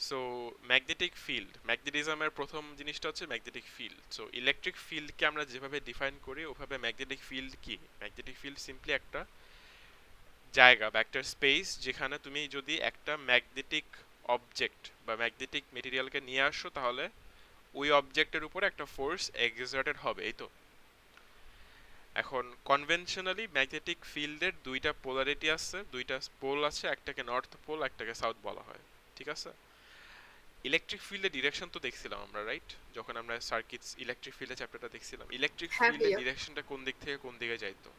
So magnetic field, ম্যাগনেটিজমের প্রথম জিনিসটা হচ্ছে ম্যাগনেটিক ফিল্ড। সো ইলেকট্রিক ফিল্ডকে আমরা যেভাবে ডিফাইন করি ওভাবে ম্যাগনেটিক ফিল্ড কি? ম্যাগনেটিক ফিল্ড সিম্পলি একটা জায়গা বা একটা স্পেস যেখানে তুমি যদি একটা ম্যাগনেটিক অবজেক্ট বা ম্যাগনেটিক মেটেরিয়ালকে নিয়ে আসো তাহলে ওই অবজেক্টের উপর একটা ফোর্স এক্সার্টেড হবে, এই তো। এখন কনভেনশনালি ম্যাগনেটিক ফিল্ডের দুইটা পোলারিটি আছে, দুইটা পোল আছে, একটাকে নর্থ পোল একটাকে সাউথ বলা হয়, ঠিক আছে। ইলেকট্রিক ফিল্ডের ডিরেকশন তো দেখছিলাম আমরা, রাইট? যখন আমরা সার্কিটস ইলেকট্রিক ফিল্ডের চ্যাপ্টারটা দেখছিলাম, ইলেকট্রিক হ্যাঁ ফিল্ডের ভাইয়া। ডিরেকশনটা কোন দিক থেকে কোন দিকে যাইতো?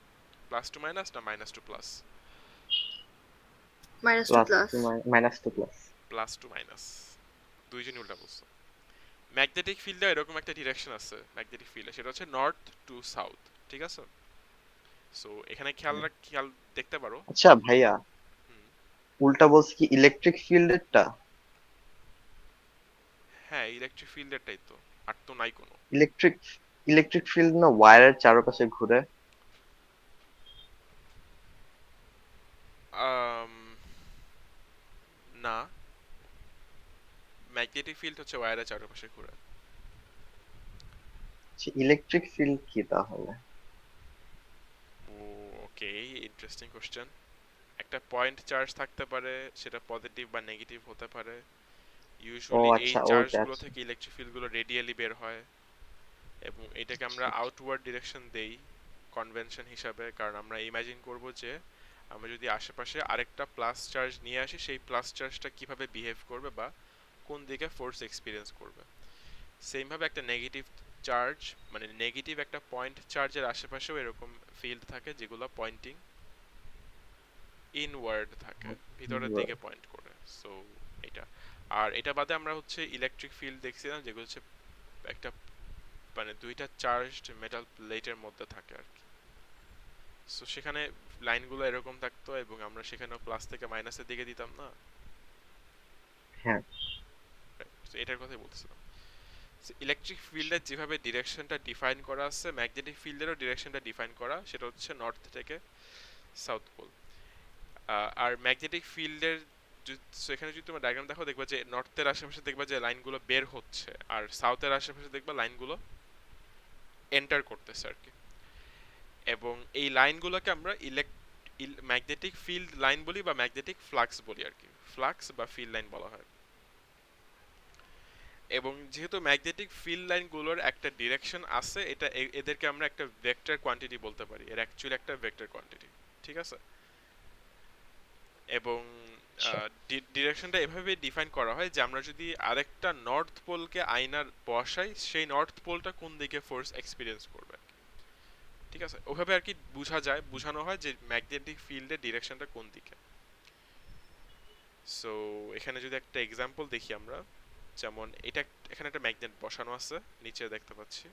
প্লাস টু মাইনাস না minus to plus? Minus to plus plus. To minus to plus. Plus to minus, দুইজনই উল্টা বলছো। ম্যাগনেটিক ফিল্ডে এরকম একটা ডিরেকশন আছে ম্যাগনেটিক ফিল্ডে, সেটা হচ্ছে নর্থ টু সাউথ, ঠিক আছে। সো এখানে খেয়াল দেখতে পারো। আচ্ছা ভাইয়া, হুম, উল্টা বলছি কি ইলেকট্রিক ফিল্ডেরটা? হ্যাঁ ইলেকট্রিক ফিল্ডেরটাই তো, আর তো নাই কোনো। ইলেকট্রিক ইলেকট্রিক ফিল্ড না ওয়্যারের চারপাশে ঘুরে? আম, না, ম্যাগনেটিক ফিল্ড হচ্ছে ওয়্যারের চারপাশে ঘোরা। ইলেকট্রিক ফিল্ড কি তাহলে? ও, ওকে, ইন্টারেস্টিং কোশ্চেন। একটা পয়েন্ট চার্জ থাকতে পারে, সেটা পজিটিভ বা নেগেটিভ হতে পারে। ও ইউজুয়ালি এই আচ্ছা, ওইটা চার্জগুলো আচ্ছা। থেকে ইলেকট্রিক ফিল্ডগুলো রেডিয়ালি বের হয়, এবং এটাকে আচ্ছা, আমরা আচ্ছা। আউটওয়ার্ড ডিরেকশন দেই কনভেনশন হিসাবে, কারণ আমরা ইমাজিন করব যে আমরা যদি আশেপাশে আরেকটা প্লাস চার্জ নিয়ে আসি, সেই প্লাস চার্জটা কিভাবে বিহেভ করবে বা কোন দিকে ফোর্স এক্সপিরিয়েন্স করবে। সেম ভাবে একটা নেগেটিভ চার্জ, মানে নেগেটিভ একটা পয়েন্ট চার্জের আশেপাশেও এরকম ফিল্ড থাকে যেগুলো পয়েন্টিং ইনওয়ার্ড থাকে, ভিতরের দিকে পয়েন্ট করে। সো এটা, আর এটা বাদে আমরা হচ্ছে ইলেকট্রিক ফিল্ড দেখছিলাম যেগুলো হচ্ছে একটা, মানে দুইটা চার্জড মেটাল প্লেটের মধ্যে থাকে আর কি। সো সেখানে লাইনগুলো এরকম থাকতো এবং আমরা সেখানে প্লাস থেকে মাইনাসের দিকে দিতাম না। হ্যাঁ। তো এটার কথাই বলছিলাম। ইলেকট্রিক ফিল্ডের যেভাবে ডিরেকশনটা ডিফাইন করা আছে, ম্যাগনেটিক ফিল্ডেরও ডিরেকশনটা ডিফাইন করা, সেটা হচ্ছে নর্থ থেকে সাউথ পোল। আর ম্যাগনেটিক ফিল্ডের, এখানে যদি তোমার ডায়াগ্রাম দেখো দেখবা যে নর্থের আশেপাশে দেখবা যে লাইনগুলো বের হচ্ছে, আর সাউথের আশেপাশে দেখবা লাইনগুলো এন্টার করতেছে আর কি। এবং এই লাইনগুলোকে আমরা ম্যাগনেটিক ফিল্ড লাইন বলি বা ম্যাগনেটিক ফ্লাক্স বলি আর কি, ফ্লাক্স বা ফিল্ড লাইন বলা হয়। এবং যেহেতু ম্যাগনেটিক ফিল্ড লাইনগুলোর একটা ডিরেকশন আছে, এটা এদেরকে আমরা একটা ভেক্টর কোয়ান্টিটি বলতে পারি, এর অ্যাকচুয়ালি একটা ভেক্টর কোয়ান্টিটি, ঠিক আছে। এবং আচ্ছা। ডিরেকশনটা এভাবে ডিফাইন করা হয় যে আমরা যদি আরেকটা নর্থ পোলকে আয়নার বসাই, সেই নর্থ পোলটা কোন দিকে ফোর্স এক্সপিরিয়েন্স করবে, ঠিক আছে, ওভাবে আর কি বোঝানো হয় যে ম্যাগনেটিক ফিল্ডের ডিরেকশনটা কোন দিকে। সো এখানে যদি একটা এক্সাম্পল দেখি আমরা, যেমন এখানে একটা ম্যাগনেট বসানো আছে, নিচে দেখতে পাচ্ছি।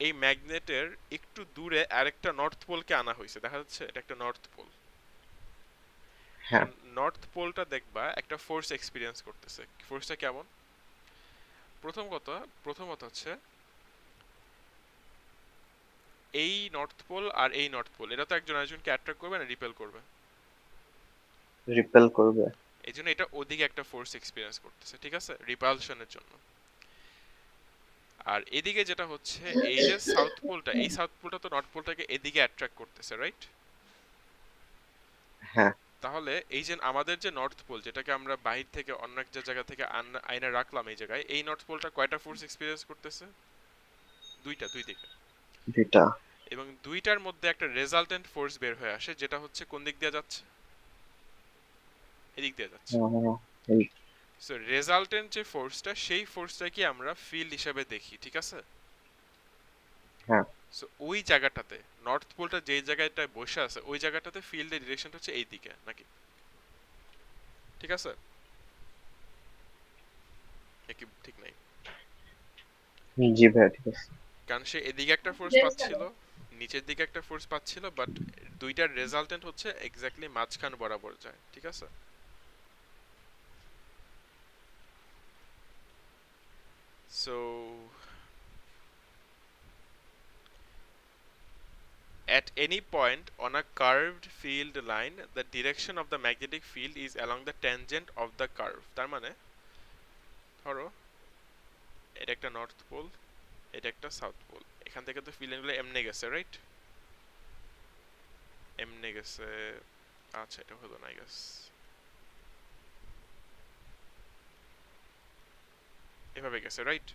এই ম্যাগনেটের একটু দূরে আরেকটা নর্থ পোলকে আনা হয়েছে, দেখা যাচ্ছে এটা একটা নর্থ পোল। হ্যাঁ। এখন নর্থ পোলটা দেখবা একটা ফোর্স এক্সপিরিয়েন্স করতেছে, ফোর্সটা কেমন? প্রথম কথা প্রথমত হচ্ছে এই নর্থ পোল আর এই নর্থ পোল, এটা তো একজন আরেকজনকে অ্যাট্রাক্ট করবে না রিপেল করবে? রিপেল করবে। এই জন্য এটা ওদিকে একটা ফোর্স এক্সপিরিয়েন্স করতেছে, ঠিক আছে, রিপালশনের জন্য। আর এদিকে যেটা হচ্ছে, এই যে সাউথ পোলটা, এই সাউথ পোলটা তো নর্থ পোলটাকে এদিকে অ্যাট্রাক্ট করতেছে, রাইট? হ্যাঁ। তাহলে এই যে আমাদের যে নর্থ পোল, যেটাকে আমরা বাহির থেকে অন্য একটা জায়গা থেকে আইনা রাখলাম এই জায়গায়, এই নর্থ পোলটা কয়টা ফোর্স এক্সপিরিয়েন্স করতেছে? দুইটা, দুই দিকে। দুইটা। এবং দুইটার মধ্যে একটা রেজাল্টেন্ট ফোর্স বের হয়ে আসে, যেটা হচ্ছে কোন দিক দিয়ে যাচ্ছে? এদিক দিয়ে যাচ্ছে। এই। সো রেজাল্টেন্ট যে ফোর্সটা, সেই ফোর্সটাকে আমরা ফিল্ড হিসেবে দেখি, ঠিক আছে। হ্যাঁ। সো ওই জায়গাটাতে নর্থ পোলটা যেই জায়গাটায় বসে আছে, ওই জায়গাটাতে ফিল্ডের ডিরেকশনটা হচ্ছে এই দিকে নাকি, ঠিক আছে? নাকি ঠিক নাই? জি ভাইয়া, ঠিক আছে। কারণ সে এদিকে একটা ফোর্স পাচ্ছিল, নিচের দিকে একটা ফোর্স পাচ্ছিল, বাট দুইটার রেজাল্টেন্ট হচ্ছে এক্স্যাক্টলি মাঝখান বরাবর যায়, ঠিক আছে। So at any point on a curved field line the direction of the magnetic field is along the tangent of the curve তার মানে ধরো এটা একটা নর্থ পোল এটা একটা সাউথ পোল এখান থেকে তো ফিল্ড লাইনগুলো এমনে গেছে রাইট এমনে গেছে আচ্ছা এটা হলো না আই গেস এভাবে গেছে রাইট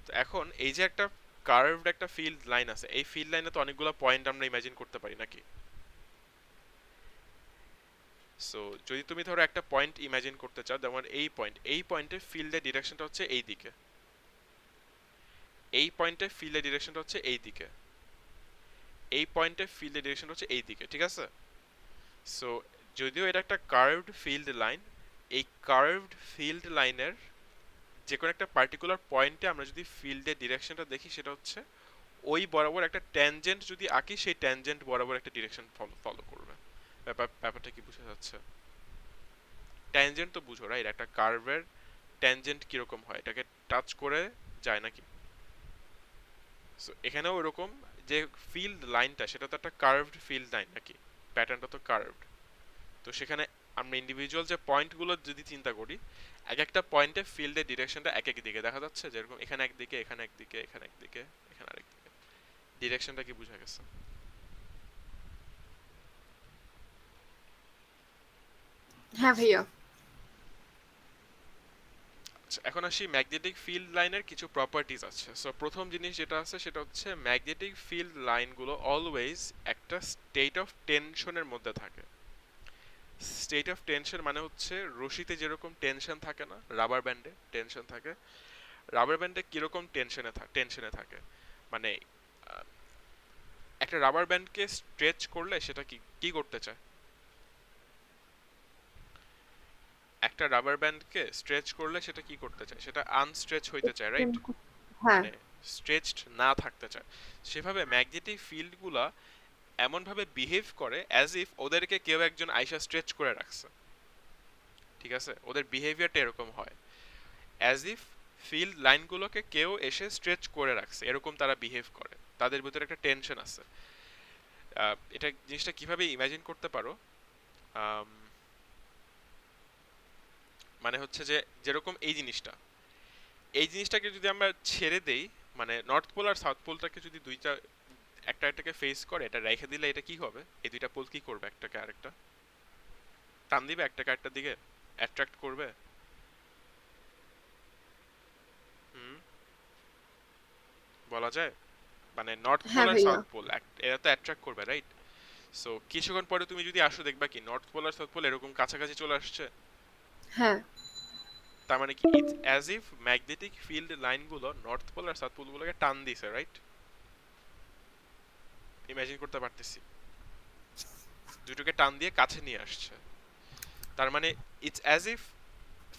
তো এখন এই যে একটা কার্ভড একটা ফিল্ড লাইন আছে এই ফিল্ড লাইনে তো অনেকগুলো পয়েন্ট আমরা ইমাজিন করতে পারি নাকি সো যদি তুমি ধরো একটা পয়েন্ট ইমাজিন করতে চাও যেমন এই পয়েন্টের ফিল্ডের ডিরেকশনটা হচ্ছে এই দিকে এই পয়েন্টের ফিল্ডের ডিরেকশনটা হচ্ছে এই দিকে এই পয়েন্টের ফিল্ডের ডিরেকশনটা হচ্ছে এই দিকে ঠিক আছে সো যদিও এটা একটা কার্ভড ফিল্ড লাইন এই কার্ভড ফিল্ড লাইনের যে কোনো একটা পার্টিকুলার পয়েন্টে আমরা যদি ফিল্ডের ডিরেকশনটা দেখি সেটা হচ্ছে ওই বরাবর একটা ট্যানজেন্ট যদি আঁকি সেই ট্যানজেন্ট বরাবর একটা ডিরেকশন ফলো করবে ব্যাপারটা কি বোঝা যাচ্ছে ট্যানজেন্ট তো বুঝো রাইট একটা কার্ভের ট্যানজেন্ট কিরকম হয় এটাকে টাচ করে যায় নাকি সো এখানেও এরকম যে ফিল্ড লাইনটা সেটা তো একটা কার্ভড ফিল্ড লাইন নাকি প্যাটার্নটা তো কার্ভড তো সেখানে আমরা ইন্ডিভিজুয়াল যে পয়েন্টগুলো যদি চিন্তা করি এক একটা পয়েন্টে ফিল্ডের ডিরেকশনটা এক এক দিকে দেখা যাচ্ছে যেরকম এখানে একদিকে এখানে একদিকে এখানে একদিকে এখানে আরেকদিকে ডিরেকশনটা কি বোঝা গেছে হ্যাঁ ভাইয়া। আচ্ছা এখন আসি ম্যাগনেটিক ফিল্ড লাইনের কিছু প্রপার্টিজ আছে সো প্রথম জিনিস যেটা আছে সেটা হচ্ছে ম্যাগনেটিক ফিল্ড লাইনগুলো অলওয়েজ একটা স্টেট অফ টেনশনের মধ্যে থাকে স্টেট অফ টেনশন মানে হচ্ছে রশিতে যেরকম টেনশন থাকে না রাবার ব্যান্ডে টেনশন থাকে রাবার ব্যান্ডে কিরকম টেনশনে থাকে মানে একটা রাবার ব্যান্ডকে স্ট্রেচ করলে সেটা কি কি করতে চায় একটা রাবার ব্যান্ডকে স্ট্রেচ করলে সেটা কি করতে চায় সেটা আনস্ট্রেচ হইতে চায় রাইট হ্যাঁ মানে স্ট্রেচড না থাকতে চায় সেভাবে ম্যাগনেটিক ফিল্ডগুলা এমন ভাবে বিহেভ করে অ্যাজ ইফ ওদেরকে কেউ একজন আইসা স্ট্রেচ করে রাখছে ঠিক আছে ওদের বিহেভিয়ারটা এরকম হয় অ্যাজ ইফ ফিল্ড লাইনগুলোকে কেউ এসে স্ট্রেচ করে রাখছে এরকম তারা বিহেভ করে তাদের ভিতরে একটা টেনশন আছে এটা জিনিসটা কিভাবে ইমাজিন করতে পারো মানে হচ্ছে যে যেরকম এই জিনিসটাকে যদি আমরা ছেড়ে দেই মানে নর্থ পোল আর সাউথ পোলটাকে যদি দুইটা একটা একটাকে ফেস করে এটা রেখে দিলে এটা কি হবে এই দুইটা পোল কি করবে একটাকে আরেকটা টান দিবে একটাকে আরেকটার দিকে অ্যাট্রাক্ট করবে হুম বলা যায় মানে নর্থ পোল হ্যাঁ আর ভাইয়া। সাউথ পোল এরা তো অ্যাট্রাক্ট করবে রাইট সো কিছুক্ষণ পরে তুমি যদি আসো দেখবা কি নর্থ পোল আর সাউথ পোল এরকম কাছাকাছি চলে আসছে হ্যাঁ তার মানে কি it's as if magnetic field লাইনগুলো নর্থ পোল আর সাউথ পোলগুলোকে টান দিছে রাইট ইমাজিন করতে পারতেছি দুটোকে টান দিয়ে কাছে নিয়ে আসছে তার মানে ইটস অ্যাজ ইফ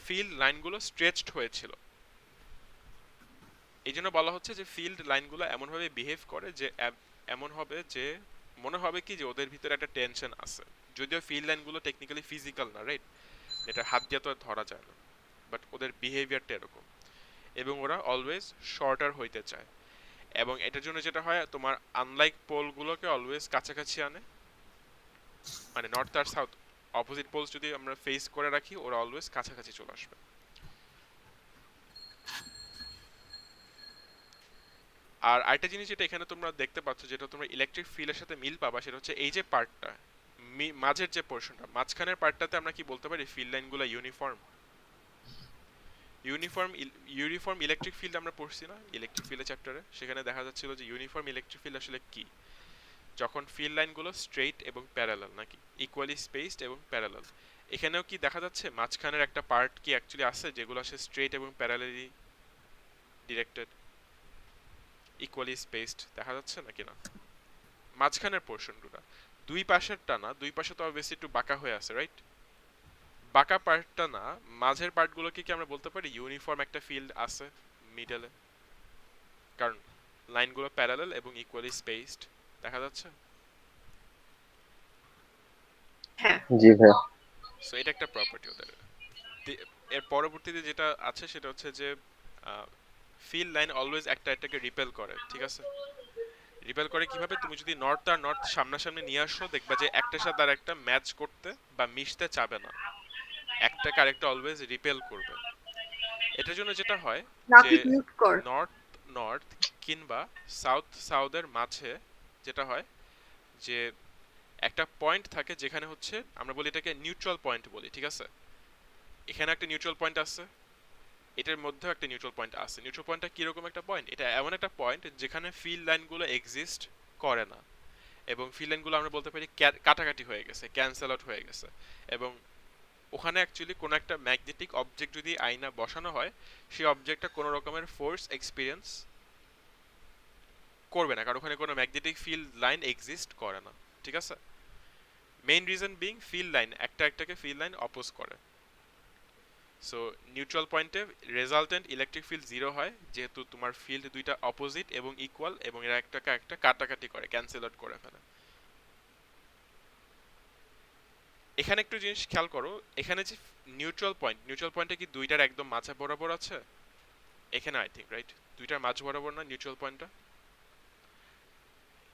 ফিল্ড লাইনগুলো স্ট্রেচড হয়েছিল এই জন্য বলা হচ্ছে যে ফিল্ড লাইনগুলো এমনভাবে বিহেভ করে যে এমন হবে যে মনে হবে কি যে ওদের ভিতরে একটা টেনশন আছে যদিও ফিল্ড লাইনগুলো টেকনিক্যালি ফিজিক্যাল না রাইট এটা হাত দিয়ে তো আর ধরা যায় না বাট ওদের বিহেভিয়ারটা এরকম এবং ওরা অলওয়েজ শর্টার হইতে চায় এবং এটার জন্য যেটা হয় তোমার আনলাইক পোলগুলোকে অলওয়েজ কাছাকাছি আনে মানে নর্থ আর সাউথ অপোজিট পোলস যদি আমরা ফেস করে রাখি ওরা অলওয়েজ কাছাকাছি চলে আসবে আর আরেকটা জিনিস যেটা এখানে তোমরা দেখতে পাচ্ছ যেটা তোমরা ইলেকট্রিক ফিল্ডের সাথে মিল পাবা সেটা হচ্ছে এই যে পার্টটা মাঝের যে পোর্শনটা মাঝখানের পার্টটাতে আমরা কি বলতে পারি ফিল্ড লাইনগুলো uniform uniform uniform electric field আমরা পড়ছি না ইলেকট্রিক ফিল্ডের চ্যাপ্টারে সেখানে দেখা যাচ্ছিল যে ইউনিফর্ম ইলেকট্রিক ফিল্ড আসলে কি যখন ফিল্ড লাইনগুলো স্ট্রেইট এবং প্যারালাল নাকি ইকুয়ালি স্পেসড এবং প্যারালাল এখানেও কি দেখা যাচ্ছে মাঝখানের একটা পার্ট কি অ্যাকচুয়ালি আছে যেগুলো আসে স্ট্রেইট এবং প্যারালালি ডিরেক্টেড ইকুয়ালি স্পেসড দেখা যাচ্ছে নাকি না মাঝখানের পোর্শনগুলো দুই পাশেরটা না দুই পাশে তো অবভিয়াসলি একটু বাঁকা হয়ে আছে রাইট বাঁকা পার্টটা না মাঝের পার্টগুলোকে কি আমরা বলতে পারি ইউনিফর্ম একটা ফিল্ড আছে মিডলে কারণ লাইনগুলো প্যারালাল এবং ইকুয়ালি স্পেসড দেখা যাচ্ছে হ্যাঁ জি ভাইয়া। সো এটা একটা প্রপার্টি ওদের এর পরবর্তীতে যেটা আছে সেটা হচ্ছে যে ফিল্ড লাইন অলওয়েজ একটা একটাকে রিপেল করে ঠিক আছে রিপেল করে কিভাবে? তুমি যদি নর্থ আর নর্থ সামনাসামনি নিয়ে আসো, দেখবা যে একটার সাথে আর একটা ম্যাচ করতে বা মিশতে চাবে না, একটাকে আরেকটা অলওয়েজ রিপেল করবে। এটার জন্য যেটা হয় যে রাকিব মিউট কর। নর্থ নর্থ কিংবা সাউথ সাউথের মাঝে যেটা হয় যে একটা পয়েন্ট থাকে যেখানে হচ্ছে আমরা বলি এটাকে নিউট্রাল পয়েন্ট বলি, ঠিক আছে? এখানে একটা নিউট্রাল পয়েন্ট আছে, এটার মধ্যেও একটা নিউট্রাল পয়েন্ট আছে। নিউট্রাল পয়েন্টটা কিরকম একটা পয়েন্ট? এটা এমন একটা পয়েন্ট যেখানে ফিল্ড লাইনগুলো এক্সিস্ট করে না, এবং ফিল্ড লাইনগুলো আমরা বলতে পারি কাটাকাটি হয়ে গেছে, ক্যান্সেল আউট হয়ে গেছে। এবং ওখানে অ্যাকচুয়ালি কোনো একটা ম্যাগনেটিক অবজেক্ট যদি আয়না বসানো হয়, সেই অবজেক্টটা কোনো রকমের ফোর্স এক্সপিরিয়েন্স করবে না, কারণ ওখানে কোনো ম্যাগনেটিক ফিল্ড লাইন এক্সিস্ট করে না, ঠিক আছে? Main reason being field line একটা একটাকে ফিল্ড লাইন অপোজ করে। সো নিউট্রাল পয়েন্টে রেজাল্টেন্ট ইলেকট্রিক ফিল্ড জিরো হয়, যেহেতু তোমার ফিল্ড দুইটা অপোজিট এবং ইকুয়াল, এবং এরা একটাকে একটা কাটাকাটি করে, ক্যান্সেল আউট করে ফেলে। এখানে একটু জিনিস খেয়াল করো, এখানে যে নিউট্রাল পয়েন্টে কি দুইটার একদম মাঝে বরাবর আছে? এখানে আই থিঙ্ক রাইট দুইটার মাঝ বরাবর না নিউট্রাল পয়েন্টটা?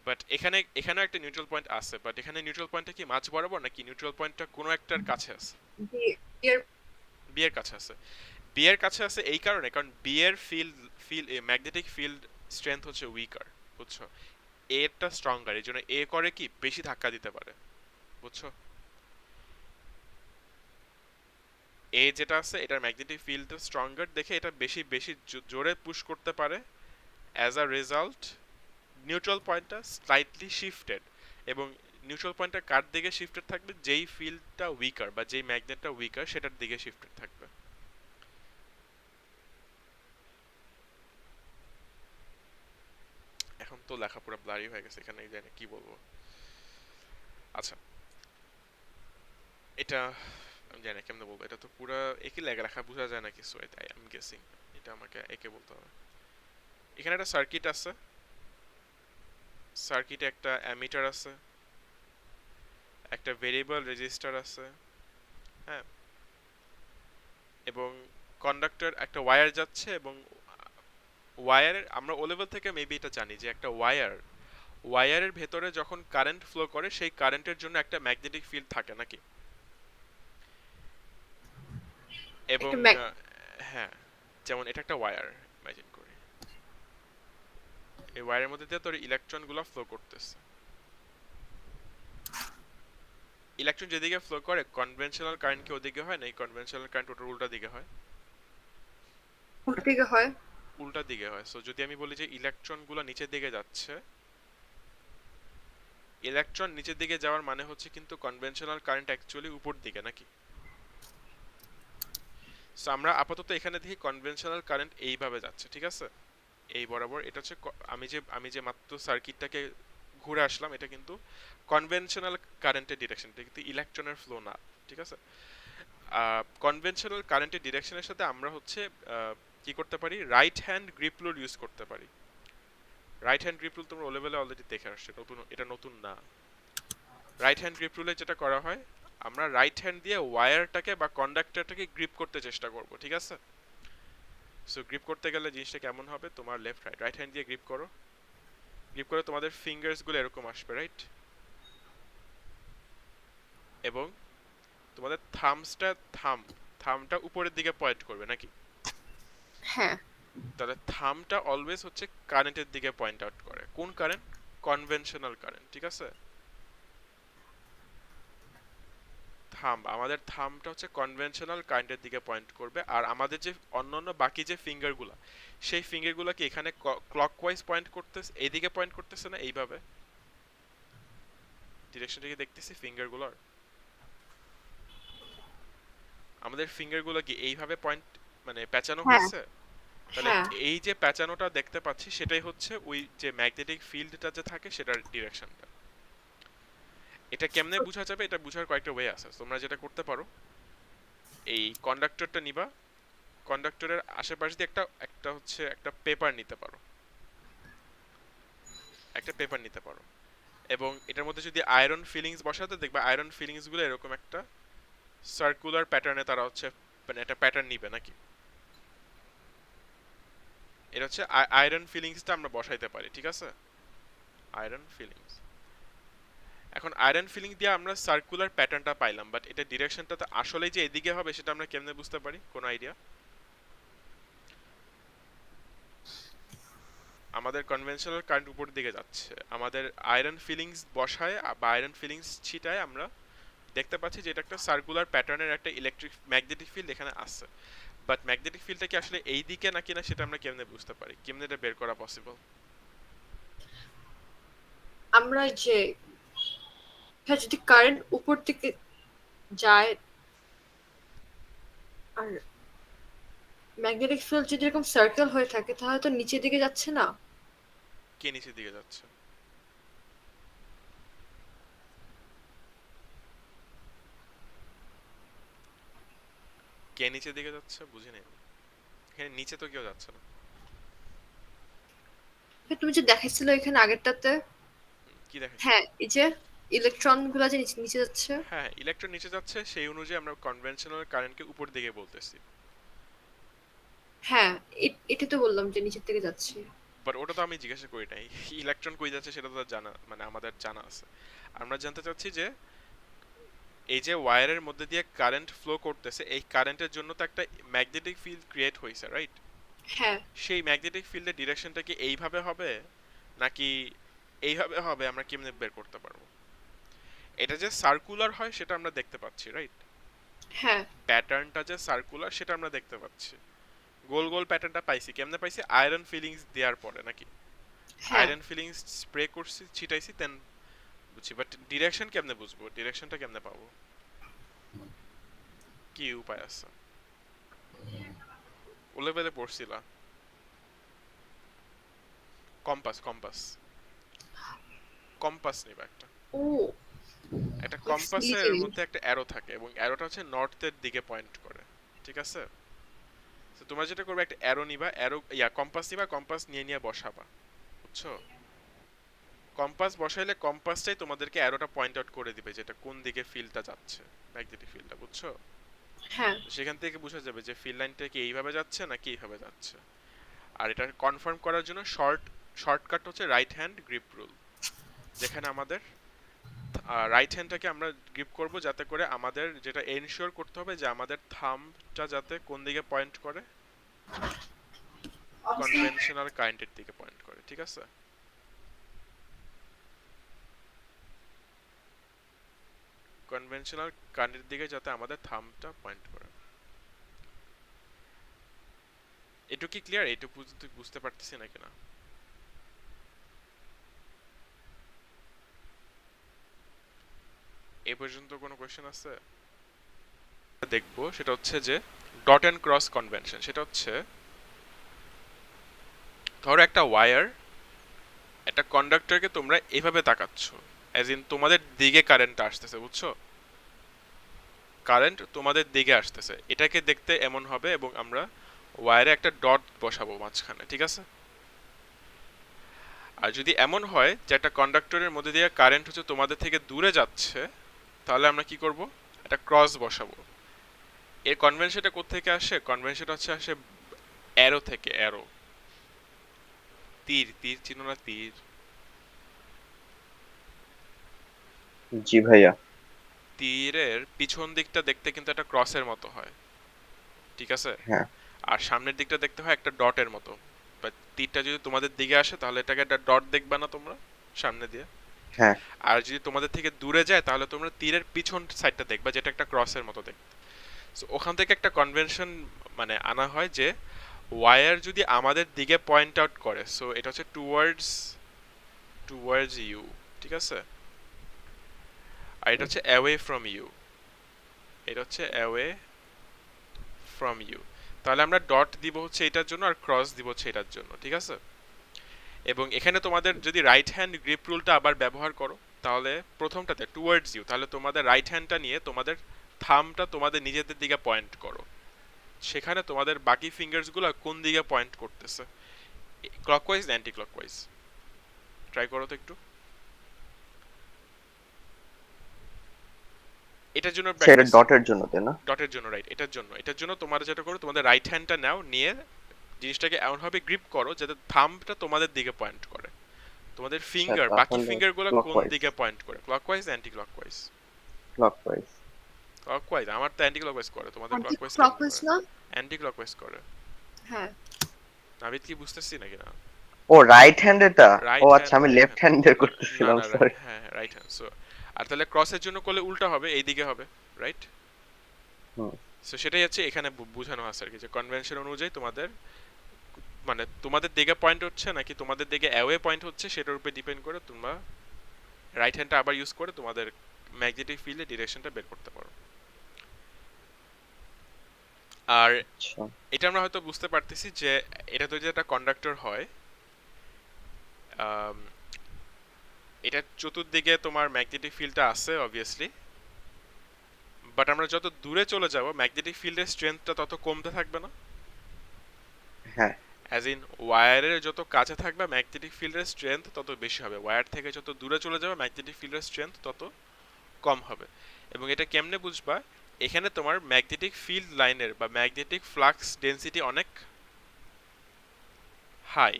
বাট এখানেও একটা নিউট্রাল পয়েন্ট আছে, বাট এখানে নিউট্রাল পয়েন্টটা কি মাঝ বরাবর নাকি নিউট্রাল পয়েন্টটা কোনো একটার কাছে আছে? এর বি এর কাছে আছে। বি এর কাছে আছে এই কারণে, কারণ বি এর ম্যাগনেটিক ফিল্ড স্ট্রেংথ হচ্ছে উইকার, বুঝছো? এরটা স্ট্রঙ্গার, এই জন্য এ করে কি বেশি ধাক্কা দিতে পারে, বুঝছো? এ যেটা আছে এটার ম্যাগনেটিক ফিল্ডটা স্ট্রঙ্গার দেখে এটা বেশি বেশি জোরে পুশ করতে পারে। অ্যাজ আ রেজাল্ট নিউট্রাল পয়েন্টটা স্লাইটলি শিফটেড, এবং নিউট্রাল পয়েন্টটা কার দিকে শিফটেড থাকবে? যেই ফিল্ডটা উইকার বা যেই ম্যাগনেটটা উইকার সেটার দিকে শিফটেড থাকবে। এখন তো লেখা পুরো ব্লারি হয়ে গেছে, এখানে জানি কি বলবো। আচ্ছা, এটা আমি জানি না কেমনে বলবো, এটা তো পুরো একই লেখা, লেখা বোঝা যায় না কিছু, তাই আমি গেসিং এটা আমাকে একে বলতে হবে। এখানে একটা সার্কিট আছে, সার্কিটে একটা অ্যামিটার আছে, একটা ভেরিয়েবল রেজিস্টার আছে, হ্যাঁ, এবং কন্ডাক্টর একটা ওয়্যার যাচ্ছে, এবং ওয়্যারের আমরা ও লেভেল থেকে মেবি এটা জানি যে একটা ওয়্যারের ভেতরে যখন কারেন্ট ফ্লো করে সেই কারেন্টের জন্য একটা ম্যাগনেটিক ফিল্ড থাকে নাকি? এবং একটা ম্যাগ হ্যাঁ, যেমন এটা একটা ওয়্যার ইমাজিন করি, এই ওয়্যারের মধ্যে দিয়ে তোর ইলেকট্রনগুলো ফ্লো করতেছে। ইলেকট্রন যেদিকে ফ্লো করে কনভেনশনাল কারেন্ট কি ওদিকে হয় না, এই কনভেনশনাল কারেন্ট ওটার উল্টা দিকে হয়, উল্টো দিকে হয়। উল্টা দিকে হয়। সো যদি আমি বলি যে ইলেকট্রনগুলো নিচের দিকে যাচ্ছে, ইলেকট্রন নিচের দিকে যাওয়ার মানে হচ্ছে কিন্তু কনভেনশনাল কারেন্ট অ্যাকচুয়ালি উপর দিকে নাকি? সো আমরা আপাতত এখানে দেখি কনভেনশনাল কারেন্ট এইভাবে যাচ্ছে, ঠিক আছে? এই বরাবর এটা হচ্ছে আমি যে মাত্র সার্কিটটাকে ঘুরে আসলাম, এটা কিন্তু কনভেনশনাল কারেন্টের ডিরেকশন, এটা কিন্তু ইলেকট্রনের ফ্লো না, ঠিক আছে? কনভেনশনাল কারেন্টের ডিরেকশনের সাথে আমরা হচ্ছে কি করতে পারি, right hand grip rule use করতে পারি। রাইট হ্যান্ড গ্রিপ রুল তোমরা ও লেভেলে অলরেডি দেখে আসছো, এটা নতুন না। রাইট হ্যান্ড গ্রিপ রুলে যেটা করা হয়, আমরা রাইট হ্যান্ড দিয়ে ওয়্যারটাকে বা কন্ডাক্টরটাকে গ্রিপ করতে চেষ্টা করব, ঠিক আছে? সো গ্রিপ করতে গেলে জিনিসটা কেমন হবে, তোমার লেফট রাইট হ্যান্ড দিয়ে গ্রিপ করো, গ্রিপ করে তোমাদের ফিঙ্গার্স গুলো এরকম আসবে, রাইট? এবং তোমাদের থামটা উপরের দিকে পয়েন্ট করবে নাকি? হ্যাঁ, তাহলে থামটা অলওয়েজ হচ্ছে কারেন্টের দিকে পয়েন্ট আউট করে। কোন কারেন্ট? কনভেনশনাল কারেন্ট, ঠিক আছে? আমাদের থামটা হচ্ছে কনভেনশনাল কারেন্টের দিকে পয়েন্ট করবে, আর আমাদের যে অন্যান্য বাকি যে ফিঙ্গারগুলো, সেই ফিঙ্গারগুলো কি এখানে ক্লকওয়াইজ পয়েন্ট করতেছে, এইদিকে পয়েন্ট করতেছে না? এইভাবে ডিরেকশনটা কি দেখতেছি ফিঙ্গারগুলোর? আমাদের ফিঙ্গারগুলো কি এইভাবে পয়েন্ট মানে পেঁচানো হ্যাঁ, হয়েছে? তাহলে হ্যাঁ। এই যে পেঁচানোটা দেখতে পাচ্ছি সেটাই হচ্ছে ওই যে ম্যাগনেটিক ফিল্ডটা যে থাকে সেটার ডিরেকশনটা। এটা কেমনে বোঝা যাবে? এটা বোঝার কয়েকটা ওয়ে আছে। তোমরা যেটা করতে পারো, এই কন্ডাক্টরটা নিবা, কন্ডাক্টরের আশেপাশ দিয়ে একটা হচ্ছে একটা পেপার নিতে পারো, এবং এটার মধ্যে যদি আয়রন ফিলিংস বসাতে দেখবে আয়রন ফিলিংস গুলো এরকম একটা সার্কুলার প্যাটার্নে তারা হচ্ছে মানে একটা প্যাটার্ন নিবে নাকি? এটা হচ্ছে আয়রন ফিলিংসটা আমরা বসাইতে পারি, ঠিক আছে? Iron feelings. এখন আয়রন ফিলিং দিয়ে আমরা সার্কুলার প্যাটার্নটা পাইলাম, বাট এটা ডিরেকশনটা তো আসলে যে এদিকে হবে সেটা আমরা কেমনে বুঝতে পারি? কোন আইডিয়া? আমাদের কনভেনশনাল কারেন্ট উপর দিকে যাচ্ছে, আমাদের আয়রন ফিলিংস বসায় বা আয়রন ফিলিংস ছিটায় আমরা দেখতে পাচ্ছি যে এটা একটা সার্কুলার প্যাটার্নের একটা ইলেকট্রিক ম্যাগনেটিক ফিল্ড এখানে আছে। বাট ম্যাগনেটিক ফিল্ডটা কি আসলে এই দিকে নাকি না সেটা আমরা কেমনে বুঝতে পারি? কেমনে এটা বের করা পসিবল? আমরা যে হ্যাঁ, যদি কারেন্ট উপর দিকে যায় আর ম্যাগনেটিক ফিল্ড যদি এরকম সার্কেল হয়ে থাকে তাহলে তো নিচের দিকে যাচ্ছে না। কে নিচের দিকে যাচ্ছে? কে নিচের দিকে যাচ্ছে বুঝি নাই আমি। এখানে নিচে তো কেউ যাচ্ছে না। তুমি যে দেখাইছিলে এখানে আগেরটাতে, কি দেখাইছি? হ্যাঁ এই যে ইলেকট্রন গুলা যে নিচে নিচে যাচ্ছে। হ্যাঁ, ইলেকট্রন নিচে যাচ্ছে, সেই অনুযায়ী আমরা কনভেনশনাল কারেন্টকে উপর দিকে বলতেছি। হ্যাঁ, এটা তো বললাম যে নিচের দিকে যাচ্ছে। বাট ওটা তো আমি জিজ্ঞাসা করি নাই। ইলেকট্রন কই যাচ্ছে সেটা তো জানা, মানে আমাদের জানা আছে। আমরা জানতে চাচ্ছি যে এই যে ওয়্যারের মধ্যে দিয়ে কারেন্ট ফ্লো করতেছে, এই কারেন্টের জন্য তো একটা ম্যাগনেটিক ফিল্ড ক্রিয়েট হয়েছে, রাইট? হ্যাঁ সেই ম্যাগনেটিক ফিল্ডের ডিরেকশনটা কি এইভাবে হবে নাকি এইভাবে হবে, আমরা কেমনে বের করতে পারবো? এটা যে সার্কুলার হয় সেটা আমরা দেখতে পাচ্ছি, রাইট? হ্যাঁ প্যাটার্নটা যে সার্কুলার সেটা আমরা দেখতে পাচ্ছি। গোল গোল প্যাটার্নটা পাইছি কেমনে পাইছি? আয়রন ফিলিংস দেওয়ার পরে নাকি? হ্যাঁ আয়রন ফিলিংস স্প্রে করছি, ছিটাইছি, দেন বুঝছি। বাট ডিরেকশন কেমনে বুঝবো? ডিরেকশনটা কেমনে পাবো? কি উপায় আছে? ও লেভেলে পড়ছিলা? কম্পাস, কম্পাস, কম্পাস নিবা একটা। ও একটা লিখে কম্পাসের নিই। মধ্যে একটা অ্যারো থাকে এবং অ্যারোটা হচ্ছে নর্থের দিকে পয়েন্ট করে, ঠিক আছে? তো তোমরা যেটা করবে, একটা অ্যারো নিবা, অ্যারো কম্পাস নিবা, কম্পাস নিয়ে নিয়ে বসাবা, বুঝছো? কম্পাস বসাইলে কম্পাসটাই তোমাদেরকে অ্যারোটা পয়েন্ট আউট করে দিবে যেটা কোন দিকে ফিল্ডটা যাচ্ছে, ম্যাগনেটিক ফিল্ডটা, বুঝছো? হ্যাঁ সেখান থেকে বোঝা যাবে যে ফিল্ড লাইনটা কি এইভাবে যাচ্ছে নাকি এইভাবে যাচ্ছে। আর এটা কনফার্ম করার জন্য শর্টকাট হচ্ছে রাইট হ্যান্ড গ্রিপ রুল, যেখানে আমাদের রাইট হ্যান্ডটাকে আমরা গ্রিপ করব যাতে করে আমাদের যেটা এনশিওর করতে হবে যে আমাদের থাম্বটা যাতে কোন দিকে পয়েন্ট করে, কনভেনশনাল কারেন্টের দিকে পয়েন্ট করে, ঠিক আছে? কনভেনশনাল কারেন্টের দিকে যাতে আমাদের থাম্বটা পয়েন্ট করে। এটুকু কি ক্লিয়ার? এটুকু বুঝতে পারতেছি নাকি না? এই পর্যন্ত কোনো কোশ্চেন আছে? দেখবো সেটা হচ্ছে যে ডট এন্ড ক্রস কনভেনশন। সেটা হচ্ছে, ধরো একটা ওয়্যার, একটা কন্ডাক্টরকে তোমরা এইভাবে তাকাচ্ছ, অ্যাজ ইন তোমাদের দিকে কারেন্ট আসতেছে, বুঝছো? কারেন্ট তোমাদের দিকে আসতেছে, এটাকে দেখতে এমন হবে এবং আমরা ওয়্যারে একটা ডট বসাবো মাঝখানে, ঠিক আছে? আর যদি এমন হয় যে একটা কন্ডাক্টরের মধ্যে দিয়ে কারেন্ট হচ্ছে তোমাদের থেকে দূরে যাচ্ছে, তাহলে আমরা কি করব? একটা ক্রস বসাবো। এর কনভেনশনটা কোত্থেকে আসে? কনভেনশনটা হচ্ছে আসে অ্যারো থেকে। অ্যারো, তীর, তীর চিনো না? তীর, জি ভাইয়া। তীরের পিছন দিকটা দেখতে কিন্তু একটা ক্রসের মতো হয়, ঠিক আছে? হ্যাঁ আর সামনের দিকটা দেখতে হয় একটা ডটের মতো। বা তীরটা যদি তোমাদের দিকে আসে তাহলে এটাকে একটা ডট দেখবা না তোমরা সামনে দিয়ে? হ্যাঁ আর যদি তোমাদের থেকে দূরে যায় তাহলে তোমরা তীরের পিছন সাইডটা দেখবা যেটা একটা ক্রসের মতো দেখতে। সো ওখান থেকে একটা কনভেনশন মানে আনা হয় যে ওয়্যার যদি আমাদের দিকে পয়েন্ট আউট করে, সো এটা হচ্ছে টুয়ার্ডস টুয়ার্ডস ইউ, ঠিক আছে? আর এটা হচ্ছে অ্যাওয়ে ফ্রম ইউ, এটা হচ্ছে অ্যাওয়ে ফ্রম ইউ। তাহলে আমরা ডট দিব হচ্ছে এটার জন্য আর ক্রস দিব হচ্ছে এটার জন্য, ঠিক আছে? এবং এখানে তোমাদের যদি রাইট হ্যান্ড গ্রিপ রুলটা আবার ব্যবহার করো, তাহলে প্রথমটাতে টুয়ার্ডস ইউ, তাহলে তোমাদের রাইট হ্যান্ডটা নিয়ে তোমাদের থামটা তোমাদের নিজেদের দিকে পয়েন্ট করো, সেখানে তোমাদের বাকি ফিঙ্গারসগুলো কোন দিকে পয়েন্ট করতেছে, ক্লকওয়াইজ না অ্যান্টি ক্লকওয়াইজ? ট্রাই করো তো একটু। এটার জন্য সেটা প্র্যাকটিস, ডটের জন্য তাই না? ডটের জন্য, রাইট? এটার জন্য তোমরা যেটা করো, তোমাদের রাইট হ্যান্ডটা নাও, নিয়ে জিনিসটাকে এমনভাবে গ্রিপ করো যাতে থাম্বটা তোমাদের দিকে পয়েন্ট করে। তোমাদের আচ্ছা ফিঙ্গার, বাকি তাহলে ফিঙ্গার গুলো কোন ক্লকওয়াইজ। দিকে পয়েন্ট করে, clockwise anti clockwise? Clockwise. Clockwise, আমার তো অ্যান্টি ক্লকওয়াইজ করে, তোমাদের অ্যান্টি ক্লকওয়াইজ কেন ক্লকওয়াইজ করে? না? অ্যান্টি ক্লকওয়াইজ করে। হ্যাঁ। নাবিদ কি বুঝতেছি নাকি না? ও রাইট হ্যান্ড এটা। ও রাইট আচ্ছা হ্যান্ড, আমি রাইট লেফট হ্যান্ড। হ্যান্ডের না করতেছিলাম, না, সরি। হ্যাঁ রাইট হ্যান্ড। সো আর তাহলে ক্রসের জন্য করলে উল্টা হবে, এই দিকে হবে, রাইট? হুম। সো সেটাই হচ্ছে এখানে বোঝানো আছে আর কি, যে কনভেনশন অনুযায়ী তোমাদের মানে তোমাদের দিকে পয়েন্ট হচ্ছে নাকি তোমাদের দিকে অ্যাওয়ে পয়েন্ট হচ্ছে, সেটার উপর ডিপেন্ড করে তোমরা রাইট হ্যান্ডটা আবার ইউজ করে তোমাদের ম্যাগনেটিক ফিল্ডের ডিরেকশনটা বের করতে পারো। আর আচ্ছা। এটা আমরা হয়তো বুঝতে পারতেছি যে এটা তো যে একটা কন্ডাক্টর হয়, আম, এটা চতুর্দিকে তোমার ম্যাগনেটিক ফিল্ডটা আছে অবভিয়াসলি, বাট আমরা যত দূরে চলে যাব ম্যাগনেটিক ফিল্ডের স্ট্রেংথটা তত কমতে থাকবে না? হ্যাঁ। অ্যাজ ইন ওয়্যারের যত কাছে থাকবে ম্যাগনেটিক ফিল্ডের স্ট্রেংথ তত বেশি হবে, ওয়্যার থেকে যত দূরে চলে যাবে ম্যাগনেটিক ফিল্ডের স্ট্রেংথ তত কম হবে। এবং এটা কেমনে বুঝবা? এখানে তোমার ম্যাগনেটিক ফিল্ড লাইনের বা ম্যাগনেটিক ফ্লাক্স ডেনসিটি অনেক হাই,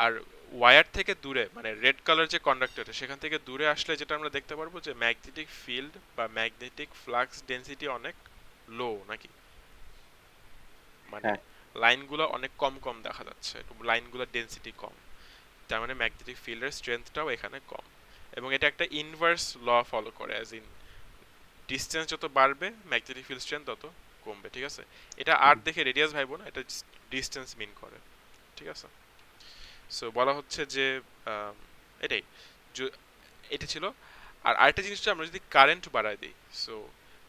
আর ওয়্যার থেকে দূরে মানে রেড কালার যে কন্ডাক্টরটা সেখান থেকে দূরে আসলে যেটা আমরা দেখতে পারবো যে ম্যাগনেটিক ফিল্ড বা ম্যাগনেটিক ফ্লাক্স ডেনসিটি অনেক লো নাকি, মানে হ্যাঁ। লাইনগুলো অনেক কম কম দেখা যাচ্ছে, লাইনগুলোর ডেনসিটি কম, তার মানে ম্যাগনেটিক ফিল্ডের স্ট্রেংথটাও এখানে কম। এবং এটা একটা ইনভার্স ল ফলো করে, অ্যাজ ইন ডিসটেন্স যত বাড়বে ম্যাগনেটিক ফিল্ড স্ট্রেংথ তত কমবে, ঠিক আছে? এটা আর দেখে রেডিয়াস ভাইবো না, এটা ডিসটেন্স মিন করে, ঠিক আছে? সো বলা হচ্ছে যে আম, এটাই এটা ছিল। আর আরেকটা জিনিস হচ্ছে আমরা যদি কারেন্ট বাড়ায় দিই, সো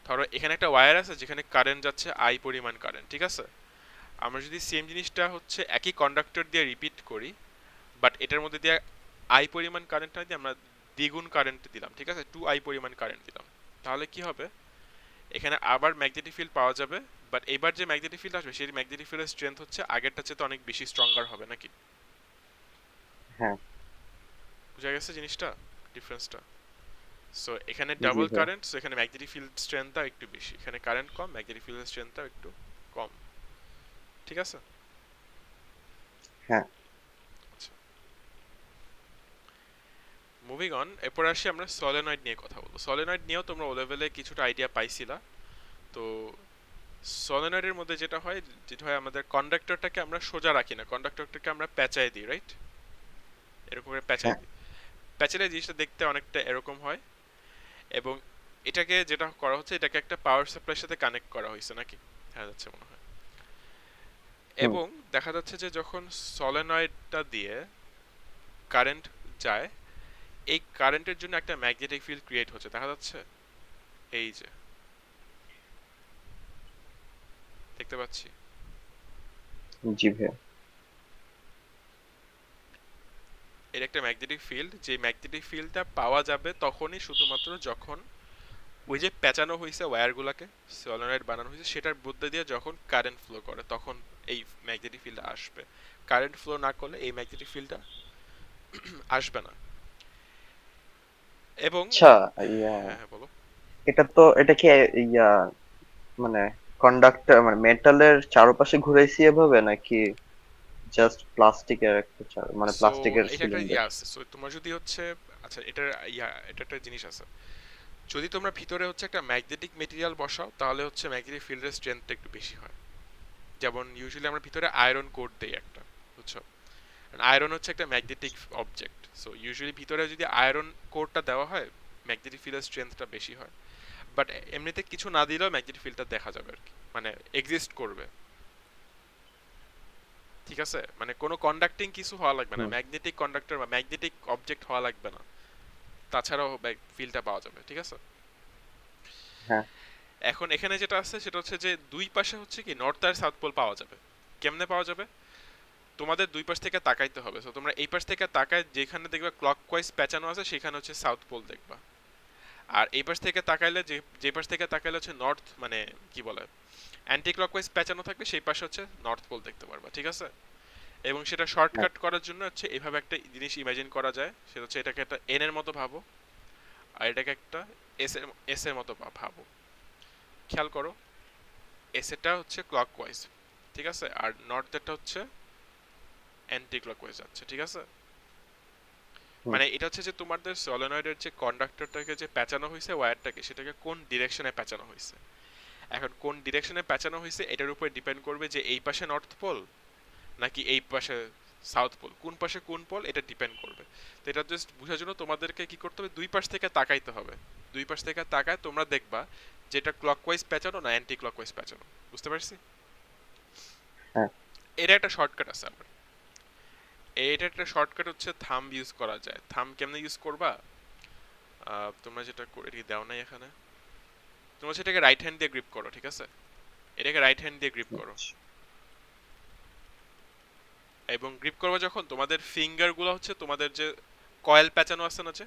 ধরো এখানে একটা ওয়্যার আছে যেখানে কারেন্ট যাচ্ছে আই পরিমাণ কারেন্ট, ঠিক আছে? আমরা যদি সেম জিনিসটা হচ্ছে একই কন্ডাক্টর দিয়ে রিপিট করি, বাট এটার মধ্যে দিয়ে আই পরিমাণ কারেন্ট না দিয়ে আমরা দ্বিগুণ কারেন্ট দিলাম, ঠিক আছে, 2i পরিমাণ কারেন্ট দিলাম, তাহলে কি হবে? এখানে আবার ম্যাগনেটিক ফিল্ড পাওয়া যাবে, বাট এবার যে ম্যাগনেটিক ফিল্ড আসবে সেই ম্যাগনেটিক ফিল্ডের স্ট্রেংথ হচ্ছে আগেরটা চেয়ে অনেক বেশি স্ট্রঙ্গার হবে নাকি? হ্যাঁ। বুঝা গেছে জিনিসটা, ডিফারেন্সটা? সো এখানে জি ডাবল ভাই। কারেন্ট, সো এখানে ম্যাগনেটিক ফিল্ড স্ট্রেংথটা একটু বেশি, এখানে কারেন্ট কম, ম্যাগনেটিক ফিল্ডের স্ট্রেংথটা একটু কম, ঠিক আছে? হ্যাঁ। আচ্ছা, মুভিং অন, এরপর আসি আমরা সলিনয়েড নিয়ে কথা বলবো। সলিনয়েড নিয়েও তোমরা ও লেভেলে কিছুটা আইডিয়া পাইছিলা। তো সলিনয়েডের মধ্যে যেটা হয় আমাদের কন্ডাক্টরটাকে আমরা সোজা রাখি না, কন্ডাক্টরটাকে আমরা প্যাঁচাই দিই, রাইট? এরকম করে প্যাঁচাই হ্যাঁ। দিই। প্যাঁচালে জিনিসটা দেখতে অনেকটা এরকম হয়, এবং এটাকে যেটা করা হচ্ছে এটাকে একটা পাওয়ার সাপ্লাইয়ের সাথে কানেক্ট করা হয়েছে নাকি, দেখা যাচ্ছে মনে হয়। হুম। এবং দেখা যাচ্ছে যে যখন সলিনয়েডটা দিয়ে কারেন্ট যায়, এই কারেন্টের জন্য একটা ম্যাগনেটিক ফিল্ড ক্রিয়েট হচ্ছে, দেখা যাচ্ছে এই যে, দেখতে পাচ্ছি। জি ভাই। এর একটা ম্যাগনেটিক ফিল্ড, যে ম্যাগনেটিক ফিল্ডটা পাওয়া যাবে তখনই শুধুমাত্র যখন ওই যে পেঁচানো হয়েছে ওয়্যারগুলোকে, সলিনয়েড বানানো হয়েছে সেটার মধ্যে দিয়ে যখন কারেন্ট ফ্লো করে তখন এই ম্যাগনেটিক ফিল্ড আসবে। কারেন্ট ফ্লো না করলে এই ম্যাগনেটিক ফিল্ডটা আসবে না। এবং আচ্ছা। ইয়া হ্যাঁ হ্যাঁ বলো। এটা কি ইয়া মানে কন্ডাক্টর মানে মেটালের চারপাশে ঘুরাইছি এভাবে, নাকি জাস্ট প্লাস্টিকের একটা মানে সো প্লাস্টিকের এটা একটা সিলিন্ডার? ইয়ে আছে, সো তোমার যদি হচ্ছে, আচ্ছা এটার এটা একটা জিনিস আছে, যদি তোমরা ভিতরে হচ্ছে একটা ম্যাগনেটিক মেটেরিয়াল বসাও তাহলে হচ্ছে ম্যাগনেটিক ফিল্ডের স্ট্রেংথটা একটু বেশি হয়। যেমন ইউজুয়ালি আমরা ভিতরে আয়রন কোট দেই একটা, বুঝছো? আয়রন হচ্ছে একটা ম্যাগনেটিক অবজেক্ট, সো ইউজুয়ালি ভিতরে যদি আয়রন কোরটা দেওয়া হয় ম্যাগনেটিক ফিল্ডের স্ট্রেংথটা বেশি হয়। বাট এমনিতে কিছু না দিলেও ম্যাগনেটিক ফিল্ডটা দেখা যাবে আর কি, মানে এক্সিস্ট করবে, ঠিক আছে? মানে কোনো কন্ডাক্টিং কিছু হওয়া লাগবে না, হুম। ম্যাগনেটিক কন্ডাক্টর বা ম্যাগনেটিক অবজেক্ট হওয়া লাগবে না, তাছাড়াও ফিল্ডটা পাওয়া যাবে, ঠিক আছে? হ্যাঁ। এখন এখানে যেটা আছে সেটা হচ্ছে যে দুই পাশে হচ্ছে কি নর্থ আর সাউথ পোল পাওয়া যাবে। কেমনে পাওয়া যাবে? তোমাদের দুই পাশ থেকে তাকাইতে হবে, সো তোমরা এই পাশ থেকে তাকায় যেখানে দেখবে ক্লকওয়াইজ পেঁচানো আছে সেখানে হচ্ছে সাউথ পোল দেখবা, আর এই পাশ থেকে তাকাইলে যে পাশ থেকে তাকাইলে হচ্ছে নর্থ, মানে কি বলে অ্যান্টি ক্লকওয়াইজ পেঁচানো থাকবে সেই পাশে হচ্ছে নর্থ পোল দেখতে পারবা, ঠিক আছে? এবং সেটা হ্যাঁ। শর্টকাট করার জন্য হচ্ছে এইভাবে একটা জিনিস ইমাজিন করা যায়, সেটা হচ্ছে এটাকে একটা এন এর মতো ভাবো, আর এটাকে একটা এস এর মতো ভাবো। খেয়াল করো, এস এটা হচ্ছে ক্লকওয়াইজ, ঠিক আছে, আর নর্থ এটা হচ্ছে অ্যান্টি ক্লকওয়াইজ যাচ্ছে, ঠিক আছে? হুম। মানে এটা হচ্ছে যে তোমাদের সলিনয়েডের যে কন্ডাক্টরটাকে যে পেঁচানো হয়েছে ওয়্যারটাকে, সেটাকে কোন ডিরেকশনে পেঁচানো হয়েছে। এখন কোন ডিরেকশনে পেঁচানো হয়েছে এটার উপর ডিপেন্ড করবে যে এই পাশে নর্থ পোল নাকি এই পাশে সাউথ পোল, কোন পাশে কোন পোল এটা ডিপেন্ড করবে। তো এটা জাস্ট বোঝার জন্য তোমাদেরকে কি করতে হবে, দুই পাশ থেকে তাকাইতে হবে। দুই পাশ থেকে তাকায় তোমরা দেখবা যেটা ক্লকওয়াইজ পেঁচানো না অ্যান্টি ক্লকওয়াইজ পেঁচানো। বুঝতে পারছি? হ্যাঁ। এটা একটা শর্টকাট আছে আবার। এটা একটা শর্টকাট হচ্ছে থাম্ব ইউজ করা যায়। থাম্ব কেমনে ইউজ করবা, তোমরা যেটা এটা দেও নাই এখানে, তোমরা সেটাকে রাইট হ্যান্ড দিয়ে গ্রিপ করো, ঠিক আছে? এটাকে রাইট হ্যান্ড দিয়ে গ্রিপ করো, আচ্ছা। এবং গ্রিপ করবা যখন তোমাদের ফিঙ্গার গুলো হচ্ছে তোমাদের যে কয়েল পেঁচানো আছে না, যে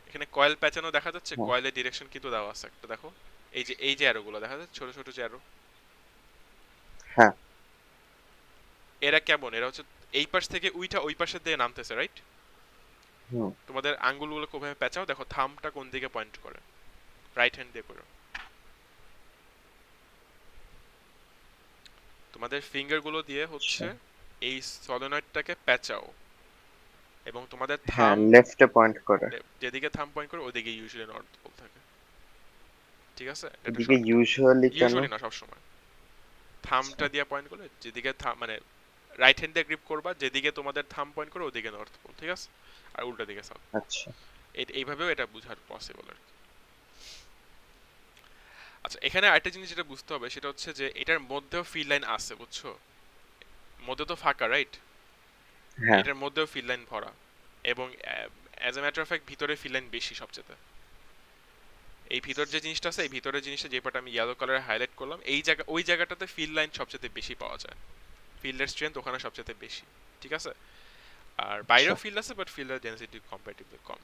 এখানে কয়েল পেঁচানো দেখা যাচ্ছে, হ্যাঁ। কয়েলের ডিরেকশন কিন্তু দেওয়া আছে একটা, দেখো এই যে অ্যারো গুলো দেখা যাচ্ছে, ছোট ছোট যে অ্যারো, হ্যাঁ। এরা কেমন, এরা হচ্ছে এই পাশ থেকে উইটা ওই পাশের দিকে নামতেছে, রাইট? হুম। তোমাদের আঙ্গুলগুলো কোভাবে পেঁচাও, দেখো থামটা কোন দিকে পয়েন্ট করে, রাইট হ্যান্ড দিয়ে করো। তোমাদের ফিঙ্গার গুলো দিয়ে হচ্ছে আচ্ছা। এই সলিনয়েডটাকে পেঁচাও, এবং তোমাদের হ্যাঁ, থাম লেফটে পয়েন্ট করে। যেদিকে থাম পয়েন্ট করে ওদিকে ইউজুয়ালি নর্থ পোল থাকে, ঠিক আছে? এটা একটা এদিকে শর্টকাট। ইউজুয়ালি কেন? ইউজুয়ালি না, সবসময় আচ্ছা। থামটা দিয়ে পয়েন্ট করলে যেদিকে থাম মানে রাইট হ্যান্ড দিয়ে গ্রিপ করবা, যেদিকে তোমাদের থাম পয়েন্ট করে ওদিকে নর্থ পোল, ঠিক আছে? আর উল্টা দিকে সাউথ। আচ্ছা। এইভাবেও এটা বোঝার পসিবল আর কি। আচ্ছা, এখানে আরেকটা জিনিস যেটা বুঝতে হবে সেটা হচ্ছে যে এটার মধ্যেও ফিল লাইন আছে, বুঝছো? মধ্যে তো ফাঁকা, রাইট? হ্যাঁ। এটার মধ্যেও ফিল লাইন ভরা, এবং as a matter of fact ভিতরে ফিল লাইন বেশি সবচেয়ে। এই ভিতর যে জিনিসটা আছে, এই ভিতরের জিনিসটা যে পার্ট আমি ইয়েলো কালারে হাইলাইট করলাম, এই জায়গা ওই জায়গাটাতে ফিল লাইন সবচেয়ে বেশি পাওয়া যায়। ফিল্ডের স্ট্রেংথ ওখানে সবচেয়ে বেশি, ঠিক আছে? আর আচ্ছা। বাইরেও ফিল্ড আছে, বাট ফিল্ডের ডেনসিটি কম্পারেটিভলি কম,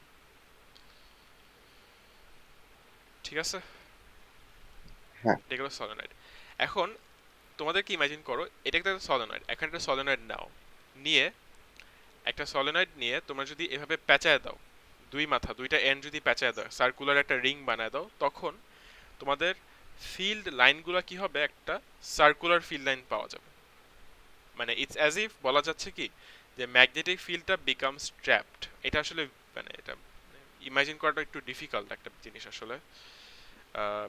ঠিক আছে? হ্যাঁ। এগুলো সলিনয়েড। এখন তোমাদেরকে ইমাজিন করো এটা একটা সলিনয়েড, এখন একটা সলিনয়েড নাও, নিয়ে একটা সলিনয়েড নিয়ে তোমরা যদি এভাবে পেঁচায় দাও, দুই মাথা দুইটা এন্ড যদি পেঁচায় দাও, সার্কুলার একটা রিং বানায় দাও, তখন তোমাদের ফিল্ড লাইনগুলো কি হবে, একটা সার্কুলার ফিল্ড লাইন পাওয়া যাবে। মানে ইটস অ্যাজ ইফ বলা যাচ্ছে কি যে ম্যাগনেটিক ফিল্ডটা বিকামস ট্র্যাপড। এটা আসলে মানে এটা ইমাজিন করাটা একটু ডিফিকাল্ট একটা জিনিস আসলে। আহ,